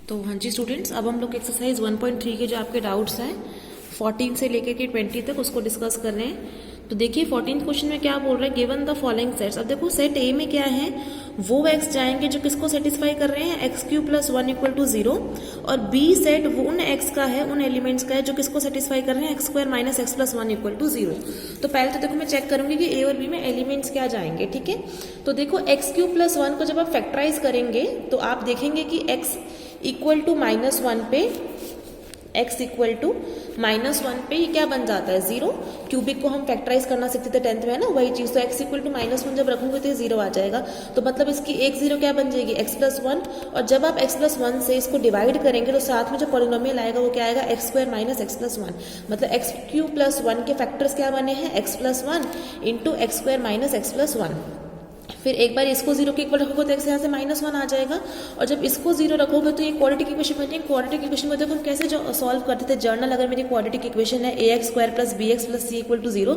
तो हाँ जी स्टूडेंट्स, अब हम लोग एक्सरसाइज 1.3 के जो आपके डाउट्स हैं 14 से लेकर के 20 तक उसको डिस्कस कर रहे हैं। तो देखिए 14th क्वेश्चन में क्या बोल रहा है, गिवन द फॉलोइंग सेट्स। अब देखो सेट ए में क्या है, वो एक्स जाएंगे जो किसको सेटिस्फाई कर रहे हैं, X Q plus 1 equal to 0, और बी सेट वो उन एक्स का है, उन एलिमेंट्स का है जो किसको सेटिस्फाई कर रहे हैं, X square minus X plus 1 equal to 0। तो पहले तो देखो मैं चेक करूंगी कि ए और बी में एलिमेंट्स क्या जाएंगे, ठीक है। तो देखो एक्स क्यू प्लस 1 को जब आप फैक्टराइज करेंगे तो आप देखेंगे कि एक्स इक्वल टू -1 पे x इक्वल टू -1 पे ये क्या बन जाता है, 0। क्यूबिक को हम फैक्टराइज करना सीखते थे 10th में, है ना, वही चीज। तो x इक्वल टू -1 जब रखूंगे तो ये 0 आ जाएगा। तो मतलब इसकी एक 0 क्या बन जाएगी, x प्लस 1। और जब आप x प्लस 1 से इसको डिवाइड करेंगे तो साथ में जो पॉलिनोमियल आएगा वो क्या आएगा, x square minus X plus 1। मतलब एक्स क्यू प्लस 1 के फैक्टर्स क्या बने हैं, x plus 1 into x square minus X plus 1। फिर एक बार इसको 0 के इक्वल रखोगे तो एक्स यहाँ से -1 आ जाएगा, और जब इसको 0 रखोगे तो ये क्वाड्रेटिक इक्वेशन बन जाएगी। क्वाड्रेटिक इक्वेशन को देखो हम कैसे जो सॉल्व करते थे, जर्नल अगर मेरी क्वाड्रेटिक इक्वेशन है ax square plus bx plus c equal to 0,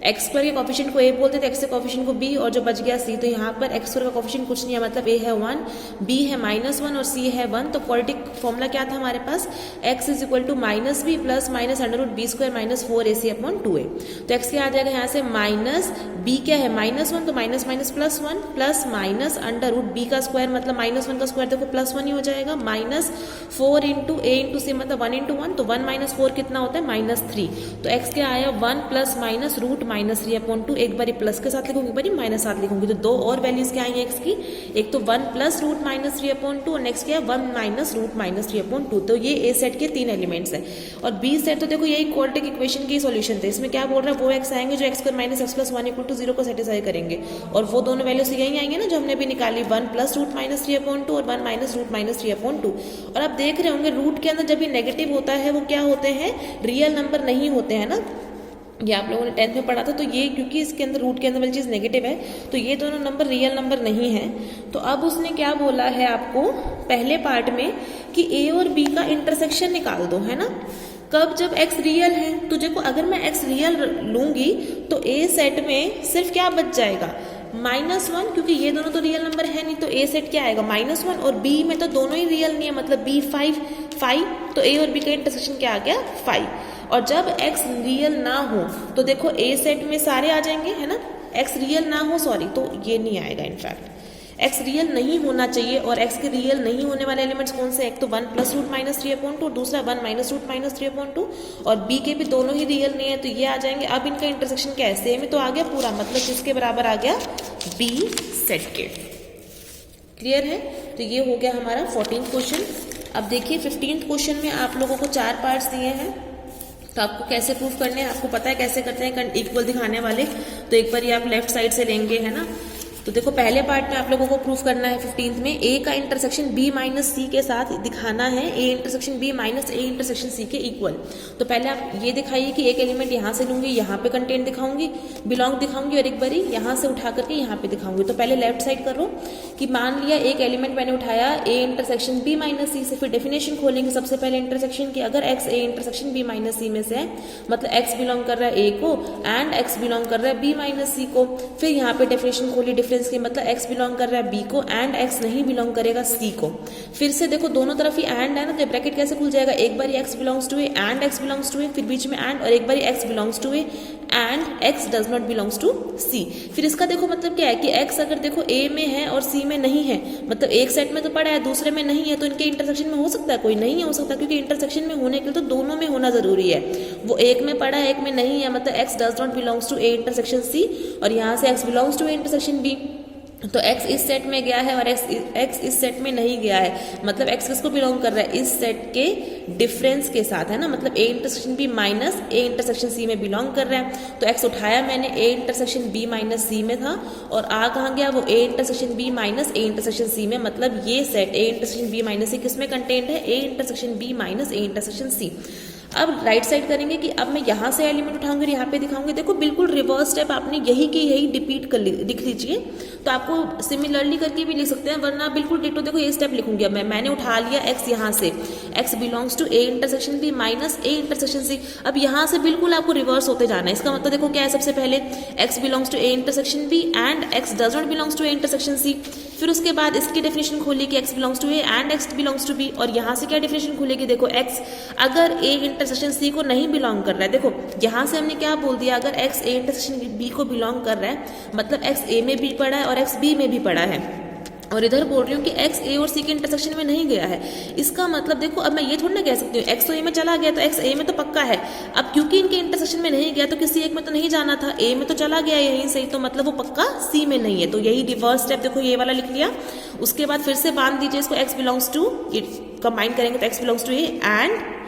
X square के कॉफिशिएंट को a बोलते थे, एक्स के कॉफिशिएंट को b, और जो बच गया c। तो यहाँ पर एक्स स्क्वायर का कॉफिशिएंट कुछ नहीं है, मतलब a है 1, b है -1 और c है 1। तो क्वाड्रेटिक फॉर्मूला क्या था हमारे पास, x is equal to -b plus minus under root B square minus 4ac upon 2a। तो x क्या आ जाएगा यहाँ से, माइनस b क्या है -1, तो minus minus plus 1 plus minus under root B का स्क्वायर, मतलब -1 का स्क्वायर देखो +1 ही हो जाएगा, -4 इंटू a इंटू c मतलब 1 इंटू 1। तो 1 माइनस 4 कितना होता है, -3। तो x क्या आया, 1 प्लस माइनस रूट -3 अपॉन 2। एक बारी प्लस के साथ लिखूंगी, एक बारी माइनस साथ लिखूंगी। तो दो और वैल्यूज क्या आई x की, एक तो 1 प्लस रूट -3 अपॉन 2 और नेक्स्ट क्या है 1 माइनस रूट -3 अपॉन 2। तो ये a सेट के 3 एलिमेंट्स है। और b सेट तो देखो यही क्वाड्रेटिक इक्वेशन की सॉल्यूशन थे। इसमें क्या बोल रहा है, वो x आएंगे जो X square minus X plus 1 equal to 0 को सेटिस्फाई करेंगे, और वो दोनों वैल्यूज यही आएंगे ना जो हमने भी निकाली, 1 प्लस रूट -3 अपॉन 2 और 1 माइनस रूट -3 अपॉन 2। और आप देख रहे होंगे रूट के अंदर जब ये नेगेटिव होता है वो क्या होते हैं, रियल नंबर नहीं होते हैं ना। ये आप लोगों ने 10th में पढ़ा था। तो ये क्योंकि इसके अंदर रूट के अंदर वाली चीज नेगेटिव है तो ये दोनों नंबर रियल नंबर नहीं है। तो अब उसने क्या बोला है आपको पहले पार्ट में कि ए और बी का इंटरसेक्शन निकाल दो, है ना। कब, जब x रियल है। तो देखो अगर मैं x रियल लूंगी तो a सेट में सिर्फ क्या बच जाएगा, -1, क्योंकि ये दोनों तो रियल नंबर है नहीं। तो a सेट क्या आएगा, -1, और b में तो दोनों ही रियल नहीं है, मतलब b 5। तो a और b का इंटरसेक्शन क्या आ गया, 5। और जब x रियल ना हो तो देखो a सेट में सारे आ जाएंगे, है ना। x रियल ना हो, सॉरी, तो ये नहीं आएगा। इनफैक्ट x रियल नहीं होना चाहिए, और x के रियल नहीं होने वाले एलिमेंट्स कौन से, एक तो 1 प्लस रूट -3 अपॉन 2 और दूसरा 1 माइनस रूट -3 अपॉन 2, और b के भी दोनों ही रियल नहीं है तो ये आ जाएंगे। अब इनका इंटरसेक्शन क्या है, सेम तो आ गया पूरा, मतलब किसके बराबर आ गया, b सेट के। क्लियर है। तो ये हो गया हमारा 14th क्वेश्चन। अब देखिए 15th क्वेश्चन में आप लोगों को 4 पार्ट्स दिए हैं, तो आपको कैसे प्रूफ करने हैं, आपको पता है कैसे करते हैं इक्वल दिखाने वाले। तो एक बार ये आप लेफ्ट साइड से लेंगे, है ना। तो देखो पहले पार्ट में आप लोगों को प्रूफ करना है 15th में a का इंटरसेक्शन b माइनस सी के साथ दिखाना है, a intersection b minus a intersection c के इक्वल। तो पहले आप ये दिखाइए कि एक एलिमेंट यहाँ से लूंगी, यहाँ पे कंटेंट दिखाऊंगी, बिलोंग दिखाऊंगी, और एक बारी यहाँ से उठा करके यहाँ पे दिखाऊंगी। तो पहले लेफ्ट साइड करो कि मान लिया एक एलिमेंट मैंने उठाया a इंटरसेक्शन b माइनस सी से, फिर डेफिनेशन खोलेंगे सबसे पहले इंटरसेक्शन की। अगर x a intersection b minus C में से है, मतलब x बिलोंग कर रहा है a को एंड x बिलोंग कर रहा है b माइनस सी को। फिर यहाँ पे डेफिनेशन खोली डिफरेंस की, मतलब x बिलोंग कर रहा है b को एंड x नहीं बिलोंग करेगा c को। फिर से देखो दोनों तरफ ही एंड है ना, तो ब्रैकेट कैसे खुल जाएगा, एक बार x belongs to a and x belongs to a, फिर बीच में एंड, और एक बार x belongs to a and x does not belongs to c। फिर इसका देखो मतलब क्या है कि x अगर देखो a में है और c में नहीं है, मतलब एक सेट में तो पड़ा है दूसरे में नहीं है, तो इनके इंटरसेक्शन में हो सकता है, कोई नहीं हो सकता, क्योंकि इंटरसेक्शन में होने के लिए तो दोनों में होना जरूरी है। वो एक में पड़ा है एक में नहीं है, मतलब x does not belongs to a intersection c, और यहाँ से x belongs to a intersection b। तो x इस सेट में गया है और x इस सेट में नहीं गया है, मतलब x किसको बिलोंग कर रहा है, इस सेट के डिफरेंस के साथ, है ना। मतलब a intersection b minus a intersection c में बिलोंग कर रहा है। तो x उठाया मैंने a intersection b minus c में था, और आ कहाँ गया, वो a intersection b minus a intersection c में। मतलब ये set a intersection b minus c किसमें कंटेंट है, a intersection b minus a intersection c। अब राइट साइड करेंगे कि अब मैं यहाँ से एलिमेंट उठाऊंगी और यहाँ पे दिखाऊंगी। देखो बिल्कुल रिवर्स स्टेप आपने यही की यही रिपीट कर लिख लीजिए। तो आपको सिमिलरली करके भी लिख सकते हैं, वरना बिल्कुल डिटो देखो ये स्टेप लिखूंगी। अब मैंने उठा लिया x यहाँ से, x belongs to a intersection b minus a intersection c। अब यहाँ से बिल्कुल आपको रिवर्स होते जाना है। इसका मतलब देखो क्या है, सबसे पहले x belongs to a intersection b and x does not belongs to a intersection c। फिर उसके बाद इसकी डेफिनेशन खोलिए कि x belongs to A and x belongs to B, और यहाँ से क्या डेफिनेशन खुलेगी, देखो x अगर a इंटरसेक्शन c को नहीं बिलोंग कर रहा है, देखो यहाँ से हमने क्या बोल दिया, अगर x a इंटरसेक्शन b को बिलोंग कर रहा है मतलब x a में भी पड़ा है और x b में भी पड़ा है, और इधर बोल रही हूँ कि x a और c के इंटरसेक्शन में नहीं गया है। इसका मतलब देखो अब मैं ये थोड़ी ना कह सकती हूँ x तो a में चला गया तो x a में तो पक्का है। अब क्योंकि इनके इंटरसेक्शन में नहीं गया तो किसी एक में तो नहीं जाना था, a में तो चला गया यहीं से, तो मतलब वो पक्का c में नहीं है। तो यही रिवर्स स्टेप देखो ये वाला लिख लिया। उसके बाद फिर से बांध दीजिए इसको, x बिलोंग्स टू, ये कंबाइन करेंगे तो x belongs to a and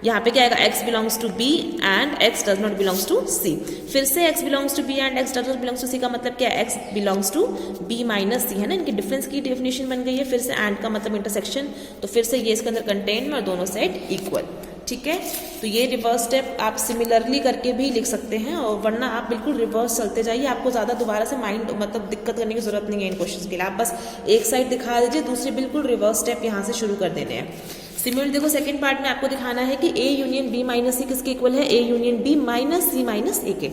यहाँ पे क्या आएगा, x belongs to b and x does not belongs to c। फिर से x belongs to b and x does not belongs to c का मतलब क्या है, x belongs to b minus c है ना, इनकी डिफरेंस की डेफिनेशन बन गई है। फिर से एंड का मतलब इंटरसेक्शन, तो फिर से ये इसके अंदर कंटेंट में और दोनों साइड इक्वल, ठीक है। तो ये रिवर्स स्टेप आप सिमिलरली करके भी लिख सकते हैं, और वरना आप बिल्कुल रिवर्स चलते जाइए, आपको ज़्यादा दोबारा से माइंड मतलब दिक्कत करने की जरूरत नहीं है इन क्वेश्चन के लिए। आप बस एक साइड दिखा दीजिए, दूसरी बिल्कुल रिवर्स स्टेप यहाँ से शुरू कर देने हैं। सिमिलरली देखो सेकंड पार्ट में आपको दिखाना है कि a union b minus C किसके इक्वल है, a union b minus C minus a के।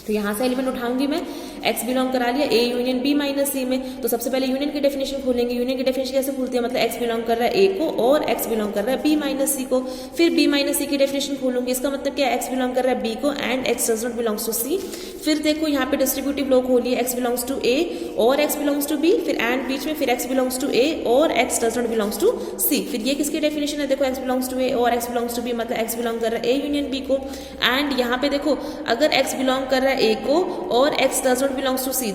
तो यहाँ से एलिमेंट उठाऊंगी मैं, x बिलोंग करा लिया a union b minus C में, तो सबसे पहले यूनियन की डेफिनेशन खोलेंगे। यूनियन की डेफिनेशन कैसे खुलती है, मतलब x बिलोंग कर रहा है a को और x बिलोंग कर रहा है b माइनस सी को। फिर b माइनस सी की डेफिनेशन खोलूंगी, इसका मतलब क्या है, x बिलोंग कर रहा है b को and x does not belongs to c। फिर देखो यहाँ पे डिस्ट्रीब्यूटिव लो खोलिए, x बिलोंग्स टू a और x बिलोंग्स टू b, फिर एंड बीच में फिर x बिलोंग्स टू a और x does not belongs to c। फिर ये किसकी डेफिनेशन है, देखो x बिलोंग्स टू a और x बिलोंग्स टू b, मतलब x बिलोंग कर रहा है a यूनियन b को। एंड यहाँ पे देखो अगर x बिलोंग कर रहा है a को और x does not belongs to c,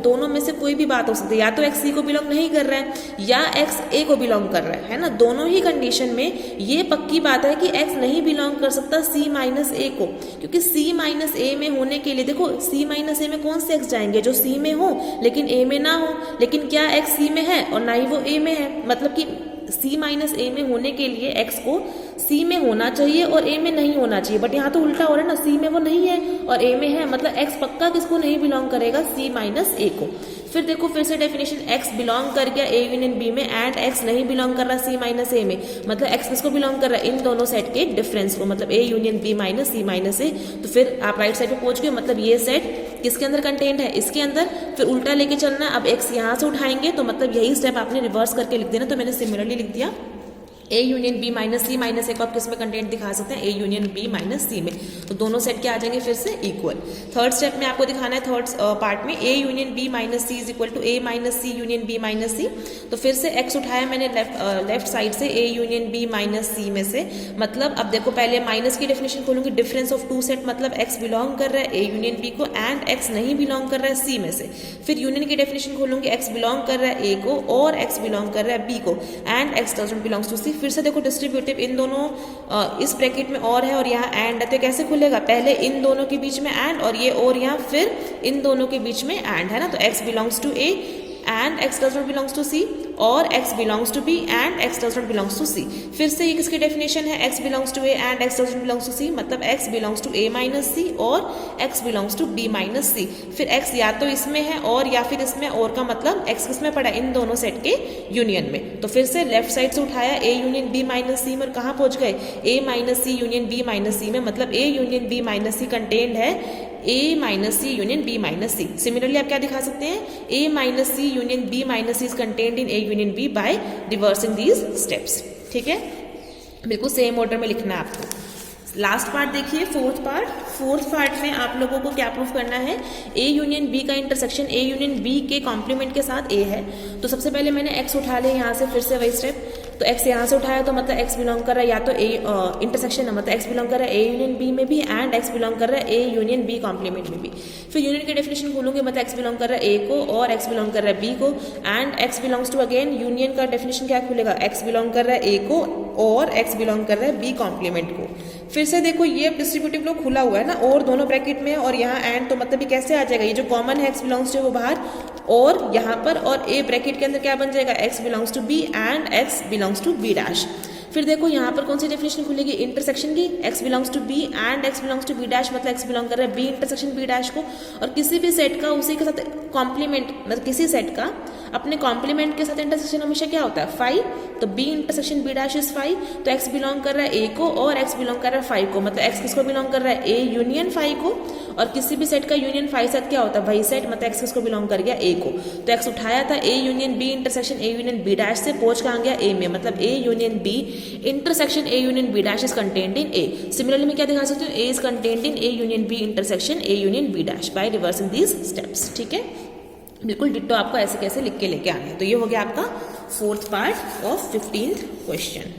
दोनों में से कोई भी बात हो सकती है, या तो x c को बिलोंग नहीं कर रहा है या x a को बिलोंग कर रहा है ना। दोनों ही कंडीशन में ये पक्की बात है कि x नहीं बिलोंग कर सकता c माइनस a को, क्योंकि c माइनस a में होने के लिए देखो c माइनस a में कौन से x जाएंगे, जो c में हो लेकिन a में ना हो। लेकिन क्या x c में है और ना ही वो a में है, मतलब कि c माइनस a में होने के लिए x को c में होना चाहिए और a में नहीं होना चाहिए, बट यहाँ तो उल्टा हो रहा है ना, c में वो नहीं है और a में है, मतलब x पक्का किसको नहीं बिलोंग करेगा, c माइनस a को। फिर देखो फिर से डेफिनेशन, x बिलोंग कर गया a यूनियन b में एंड x नहीं बिलोंग कर रहा c माइनस a में, मतलब x किसको बिलोंग कर रहा है, इन दोनों सेट के डिफरेंस को, मतलब a union b minus c minus a। तो फिर आप राइट साइड पे पहुंच गए, मतलब ये सेट किसके अंदर कंटेंट है, इसके अंदर। फिर उल्टा लेके चलना, अब x यहाँ से उठाएंगे तो मतलब यही स्टेप आपने रिवर्स करके लिख देना। तो मैंने सिमिलरली लिख दिया a union b minus C minus a को आप किस में कंटेंट दिखा सकते हैं, a union b minus C में, तो दोनों सेट क्या आ जाएंगे फिर से इक्वल। थर्ड स्टेप में आपको दिखाना है, थर्ड पार्ट में a union b minus C is equal to a minus C union b minus C. तो फिर से x उठाया मैंने लेफ्ट साइड से a union b minus C में से, मतलब अब देखो पहले माइनस की डेफिनेशन खोलूंगी, डिफरेंस ऑफ टू सेट, मतलब x बिलोंग कर रहा है a यूनियन b को एंड x नहीं बिलोंग कर रहा है c में से। फिर यूनियन की डेफिनेशन खोलूंगी, x बिलोंग कर रहा है a को और x बिलोंग कर रहा है b को and x doesn't belongs to c। फिर से देखो डिस्ट्रीब्यूटिव इन दोनों इस ब्रैकेट में और है और यहाँ एंड है, तो कैसे खुलेगा, पहले इन दोनों के बीच में एंड और ये और यहाँ फिर इन दोनों के बीच में एंड है ना, तो x belongs to a and x does not belongs to c और x belongs to b and x does not belongs to c। फिर से ये किसकी डेफिनेशन है, x belongs to a and x does not belongs to c, मतलब x belongs to a minus c और x belongs to b minus c। फिर x या तो इसमें है और या फिर इसमें, और का मतलब x किसमें पड़ा, इन दोनों सेट के यूनियन में। तो फिर से लेफ्ट साइड से उठाया a union b minus c में, और कहाँ पहुंच गए, a minus c union b minus c में, मतलब a union b minus c content है a minus C union b minus C. Similarly आप क्या दिखा सकते हैं, a minus C union b minus C is content in a union b by reversing these steps. ठीक है, बिल्कुल same order में लिखना है आपको। लास्ट पार्ट देखिए, फोर्थ पार्ट में आप लोगों को क्या प्रूफ करना है, a यूनियन b का इंटरसेक्शन a यूनियन b के कॉम्प्लीमेंट के साथ a है। तो सबसे पहले मैंने x उठा लिया यहाँ से, फिर से वही स्टेप, तो x यहाँ से उठाया तो मतलब x बिलोंग कर रहा है या तो a इंटरसेक्शन है, मतलब x बिलोंग कर रहा है a यूनियन b में भी एंड x बिलोंग कर रहा है a यूनियन b कॉम्प्लीमेंट में भी। फिर यूनियन की डेफिनेशन खोलूंगे, मतलब x बिलोंग कर रहा है a को और x बिलोंग कर रहा है b को and x belongs to, again union का डेफिनेशन क्या खुलेगा, x बिलोंग कर रहा है a को और x बिलोंग कर रहा है b कॉम्प्लीमेंट को। फिर से देखो ये डिस्ट्रीब्यूटिव लो खुला हुआ है ना, और दोनों ब्रैकेट में और यहाँ एंड, तो मतलब ये कैसे आ जाएगा, ये जो कॉमन है x बिलोंग्स टू वो बाहर और यहाँ पर, और a ब्रैकेट के अंदर क्या बन जाएगा, x belongs to b and x belongs to b dash. फिर देखो यहाँ पर कौन सी डेफिनेशन खुलेगी, इंटरसेक्शन की, x belongs to b and x belongs to b dash, मतलब x बिलोंग कर रहा है b इंटरसेक्शन b डैश को, और किसी भी सेट का उसी के साथ कॉम्प्लीमेंट, मतलब किसी सेट का अपने कॉम्प्लीमेंट के साथ इंटरसेक्शन हमेशा क्या होता है 5, तो B intersection B dash is 5, तो एक्स बिलोंग कर रहा है ए को और एक्स बिलोंग कर रहा है 5 को, मतलब एक्स किसको बिलोंग कर रहा है ए यूनियन 5 को, और किसी भी सेट का यूनियन 5 साथ क्या होता है वही सेट, मतलब एक्स किसको बिलोंग कर गया ए को, तो एक्स उठाया था A union B intersection A union B dash से, पहुंच कहाँ गया ए में, मतलब A union B intersection A union B dash is contained in A. Similarly मैं क्या दिखा सकती हूँ, A is contained in A union B intersection A union B dash by reversing these steps. ठीक है, बिल्कुल डिट्टो आपको ऐसे कैसे लिख के लेके आना है। तो ये हो गया आपका 4th part of 15th question.